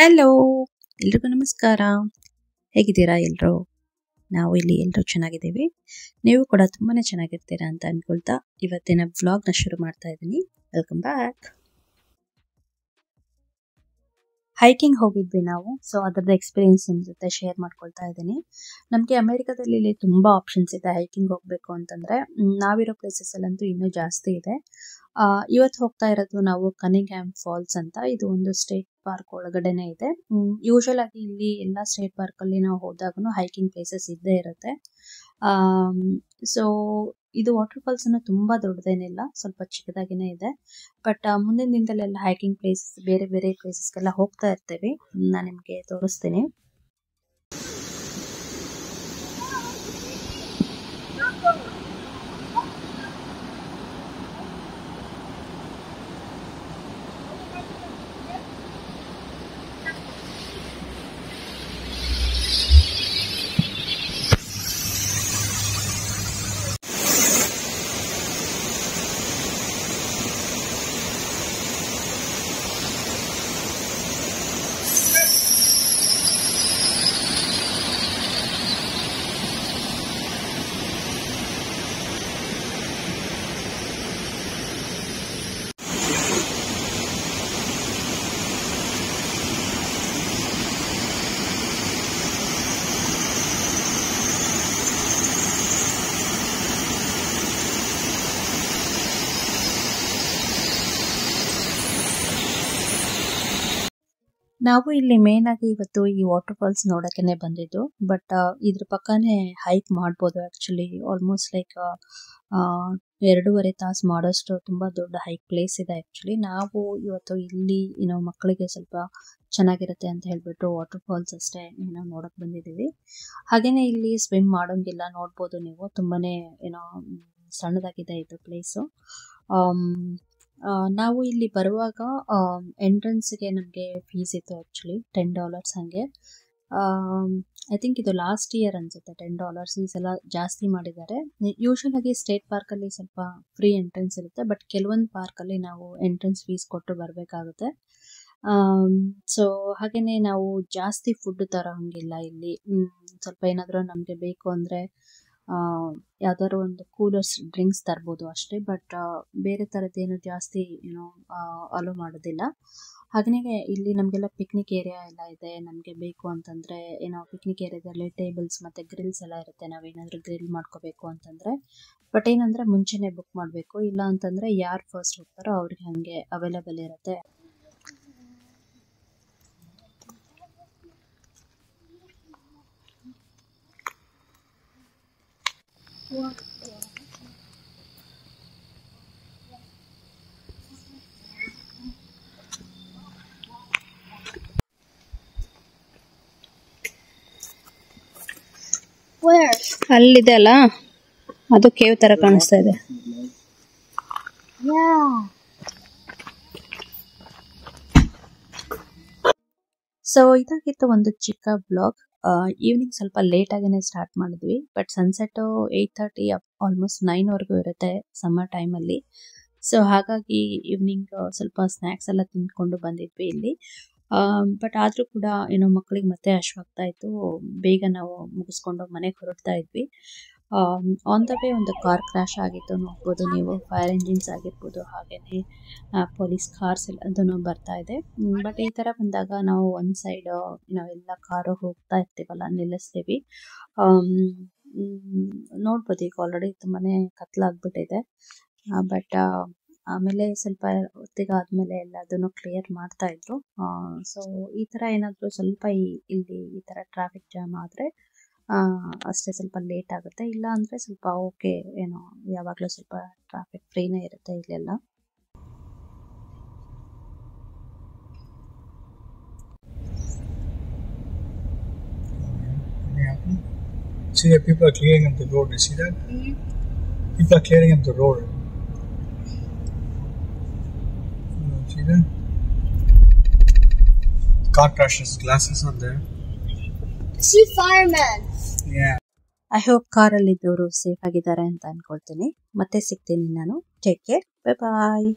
Hello, ಎಲ್ರಿಗೂ ನಮಸ್ಕಾರ. ಹೇಗಿದ್ದೀರಾ ಎಲ್ಲರೂ? ನಾವು ಇಲ್ಲಿ ಎಲ್ಲರೂ ಚೆನ್ನಾಗಿದ್ದೀವಿ. ನೀವು ಕೂಡ ತುಂಬಾನೇ ಚೆನ್ನಾಗಿರ್ತೀರಾ ಅಂತ ಅನ್ಕೊಳ್ತಾ ಇವತ್ತಿನ ವ್ಲಾಗ್ನ ಶುರು ಮಾಡ್ತಾ ಇದ್ದೀನಿ. Welcome back. ಹೈಕಿಂಗ್ ಹೋಗಿದ್ವಿ ನಾವು. ಸೊ ಅದರದ ಎಕ್ಸ್ಪೀರಿಯನ್ಸ್ ನಿಮ್ಮ ಜೊತೆ ಶೇರ್ ಮಾಡ್ಕೊಳ್ತಾ ಇದ್ದೀನಿ. ನಮಗೆ ಅಮೆರಿಕದಲ್ಲಿ ಇಲ್ಲಿ ತುಂಬಾ ಆಪ್ಷನ್ಸ್ ಇದೆ ಹೈಕಿಂಗ್ ಹೋಗ್ಬೇಕು ಅಂತಂದ್ರೆ. ನಾವಿರೋ ಪ್ಲೇಸಸ್ ಅಲ್ಲಂತೂ ಇನ್ನೂ ಜಾಸ್ತಿ ಇದೆ. ಇವತ್ತು ಹೋಗ್ತಾ ಇರೋದು ನಾವು ಕನಿಂಗ್ಹ್ಯಾಮ್ ಫಾಲ್ಸ್ ಅಂತ. ಇದು ಒಂದು ಸ್ಟೇಟ್ ಪಾರ್ಕ್ ಒಳಗಡೆನೆ ಇದೆ. ಯೂಶುವಲ್ ಆಗಿ ಇಲ್ಲಿ ಎಲ್ಲಾ ಸ್ಟೇಟ್ ಪಾರ್ಕ್ ಅಲ್ಲಿ ನಾವು ಹೋದಾಗನು ಹೈಕಿಂಗ್ ಪ್ಲೇಸಸ್ ಇದ್ದೇ ಇರುತ್ತೆ. ಸೊ ಇದು ವಾಟರ್ ಫಾಲ್ಸ್ ಅನ್ನು ತುಂಬಾ ದೊಡ್ಡದೇನಿಲ್ಲ, ಸ್ವಲ್ಪ ಚಿಕ್ಕದಾಗಿನೇ ಇದೆ. ಬಟ್ ಮುಂದಿನ ದಿನದಲ್ಲೆಲ್ಲ ಹೈಕಿಂಗ್ ಪ್ಲೇಸ್ ಬೇರೆ ಬೇರೆ ಪ್ಲೇಸಸ್ಗೆಲ್ಲ ಹೋಗ್ತಾ ಇರ್ತೇವೆ. ನಾನು ನಿಮ್ಗೆ ತೋರಿಸ್ತೀನಿ. ನಾವು ಇಲ್ಲಿ ಮೇನ್ ಆಗಿ ಇವತ್ತು ಈ ವಾಟರ್ ಫಾಲ್ಸ್ ನೋಡಕ್ಕೆ ಬಂದಿದ್ದು. ಬಟ್ ಇದ್ರ ಪಕ್ಕನೇ ಹೈಕ್ ಮಾಡ್ಬೋದು. ಆಕ್ಚುಲಿ ಆಲ್ಮೋಸ್ಟ್ ಲೈಕ್ 2.5 ತಾಸು ಮಾಡೋಷ್ಟು ತುಂಬಾ ದೊಡ್ಡ ಹೈಕ್ ಪ್ಲೇಸ್ ಇದೆ. ಆಕ್ಚುಲಿ ನಾವು ಇವತ್ತು ಇಲ್ಲಿ ಮಕ್ಕಳಿಗೆ ಸ್ವಲ್ಪ ಚೆನ್ನಾಗಿರುತ್ತೆ ಅಂತ ಹೇಳ್ಬಿಟ್ಟು ವಾಟರ್ ಫಾಲ್ಸ್ ಅಷ್ಟೇ ನೋಡಕ್ ಬಂದಿದೀವಿ. ಹಾಗೇನೆ ಇಲ್ಲಿ ಸ್ವಿಮ್ ಮಾಡೋಂಗಿಲ್ಲ, ನೋಡ್ಬೋದು ನೀವು. ತುಂಬಾನೇ ಸಣ್ಣದಾಗಿದೆ ಇದು ಪ್ಲೇಸು. ನಾವು ಇಲ್ಲಿ ಬರುವಾಗ ಎಂಟ್ರೆನ್ಸ್ಗೆ ನಮಗೆ ಫೀಸ್ ಇತ್ತು. ಆಕ್ಚುಲಿ $10 ಹಂಗೆ. ಐ ಥಿಂಕ್ ಇದು ಲಾಸ್ಟ್ ಇಯರ್ ಅನ್ಸುತ್ತೆ $10. ಈ ಸಲ ಜಾಸ್ತಿ ಮಾಡಿದ್ದಾರೆ. ಯೂಶುವಲ್ ಆಗಿ ಸ್ಟೇಟ್ ಪಾರ್ಕ್ ಅಲ್ಲಿ ಸ್ವಲ್ಪ ಫ್ರೀ ಎಂಟ್ರೆನ್ಸ್ ಇರುತ್ತೆ, ಬಟ್ ಕೆಲವೊಂದು ಪಾರ್ಕ್ ಅಲ್ಲಿ ನಾವು ಎಂಟ್ರೆನ್ಸ್ ಫೀಸ್ ಕೊಟ್ಟು ಬರ್ಬೇಕಾಗುತ್ತೆ. ಸೊ ಹಾಗೇನೆ ನಾವು ಜಾಸ್ತಿ ಫುಡ್ ತರೋಂಗಿಲ್ಲ ಇಲ್ಲಿ. ಸ್ವಲ್ಪ ಏನಾದರೂ ನಮಗೆ ಬೇಕು ಅಂದ್ರೆ ಯಾವ್ದಾದ್ರು ಒಂದು ಕೂಲರ್ಸ್ ಡ್ರಿಂಕ್ಸ್ ತರ್ಬೋದು ಅಷ್ಟೇ. ಬಟ್ ಬೇರೆ ಥರದ್ದೇನು ಜಾಸ್ತಿ ಅಲೋ ಮಾಡೋದಿಲ್ಲ. ಹಾಗೆ ಇಲ್ಲಿ ನಮಗೆಲ್ಲ ಪಿಕ್ನಿಕ್ ಏರಿಯಾ ಎಲ್ಲ ಇದೆ. ನಮಗೆ ಬೇಕು ಅಂತಂದ್ರೆ ಪಿಕ್ನಿಕ್ ಏರಿಯಾದಲ್ಲಿ ಟೇಬಲ್ಸ್ ಮತ್ತೆ ಗ್ರಿಲ್ಸ್ ಎಲ್ಲ ಇರುತ್ತೆ. ನಾವೇನಾದ್ರೂ ಗ್ರಿಲ್ ಮಾಡ್ಕೋಬೇಕು ಅಂತಂದ್ರೆ. ಬಟ್ ಏನಂದ್ರೆ ಮುಂಚೆನೆ ಬುಕ್ ಮಾಡಬೇಕು, ಇಲ್ಲ ಅಂತಂದ್ರೆ ಯಾರು ಫಸ್ಟ್ ಹೋಗ್ತಾರೋ ಅವ್ರಿಗೆ ಹಂಗೆ ಅವೈಲೇಬಲ್ ಇರುತ್ತೆ. ಅಲ್ಲಿದೆ ಅಲ್ಲ, ಅದು ಕೇವ್ ತರ ಕಾಣಿಸ್ತಾ ಇದೆ. ಸೊ ಇದಾಗಿತ್ತು ಒಂದು ಚಿಕ್ಕ ಬ್ಲಾಗ್. ಈವ್ನಿಂಗ್ ಸ್ವಲ್ಪ ಲೇಟ್ ಆಗೇನೆ ಸ್ಟಾರ್ಟ್ ಮಾಡಿದ್ವಿ. ಬಟ್ ಸನ್ಸೆಟ್ 8:30 ಆಲ್ಮೋಸ್ಟ್ 9ವರೆಗೂ ಇರುತ್ತೆ ಸಮ್ಮರ್ ಟೈಮ್ ಅಲ್ಲಿ. ಸೊ ಹಾಗಾಗಿ ಈವ್ನಿಂಗ್ ಸ್ವಲ್ಪ ಸ್ನಾಕ್ಸ್ ಎಲ್ಲ ತಿಂದ್ಕೊಂಡು ಬಂದಿದ್ವಿ ಇಲ್ಲಿ. ಬಟ್ ಆದ್ರೂ ಕೂಡ ಮಕ್ಕಳಿಗೆ ಮತ್ತೆ ಹಶ್ವಾಗ್ತಾ ಇತ್ತು. ಬೇಗ ನಾವು ಮುಗಿಸ್ಕೊಂಡು ಮನೆಗೆ ಹೊರಡ್ತಾ ಇದ್ವಿ. ಆನ್ ದ ವೇ ಒಂದು ಕಾರ್ ಕ್ರಾಶ್ ಆಗಿತ್ತು, ನೋಡ್ಬೋದು ನೀವು. ಫೈರ್ ಇಂಜಿನ್ಸ್ ಆಗಿರ್ಬೋದು, ಹಾಗೇನೆ ಪೊಲೀಸ್ ಕಾರ್ಸ್ ಎಲ್ಲದನ್ನು ಬರ್ತಾ ಇದೆ. ಬಟ್ ಈ ತರ ಬಂದಾಗ ನಾವು ಒಂದ್ ಸೈಡ್ ನಾವೆಲ್ಲ ಕಾರು ಹೋಗ್ತಾ ಇರ್ತೀವಲ್ಲ, ನಿಲ್ಲಿಸ್ತೀವಿ. ನೋಡ್ಬೋದು ಈಗ ಆಲ್ರೆಡಿ ತುಂಬಾನೇ ಕತ್ಲಾಗ್ಬಿಟ್ಟಿದೆ. ಬಟ್ ಆಮೇಲೆ ಸ್ವಲ್ಪ ಹೊತ್ತಿಗಾದ್ಮೇಲೆ ಎಲ್ಲದನ್ನು ಕ್ಲಿಯರ್ ಮಾಡ್ತಾ ಇದ್ರು. ಸೊ ಈ ತರ ಏನಾದ್ರು ಸ್ವಲ್ಪ ಇಲ್ಲಿ ಈ ತರ ಟ್ರಾಫಿಕ್ ಜಾಮ್ ಆದ್ರೆ ಅಷ್ಟೇ ಸ್ವಲ್ಪ ಲೇಟ್ ಆಗುತ್ತೆ. ಇಲ್ಲ ಅಂದ್ರೆ ಸ್ವಲ್ಪ ಓಕೆ, ಯಾವಾಗ್ಲೂ ಸ್ವಲ್ಪ ಟ್ರಾಫಿಕ್ ಫ್ರೀನೇ ಇರುತ್ತೆ ಇಲ್ಲೆಲ್ಲ. See that people are clearing up the road. You see that? People are clearing up the road. See that? Car crashes, glasses are there. See fireman. Yeah. I hope ಕಾರಲ್ಲಿ ಇದ್ದವರು safe ಆಗಿದ್ದಾರೆ ಅಂತ ಅನ್ಕೊಳ್ತೀನಿ. ಮತ್ತೆ ಸಿಗ್ತೀನಿ ನಾನು. ಟೇಕ್ ಕೇರ್, ಬೈ ಬಾಯ್.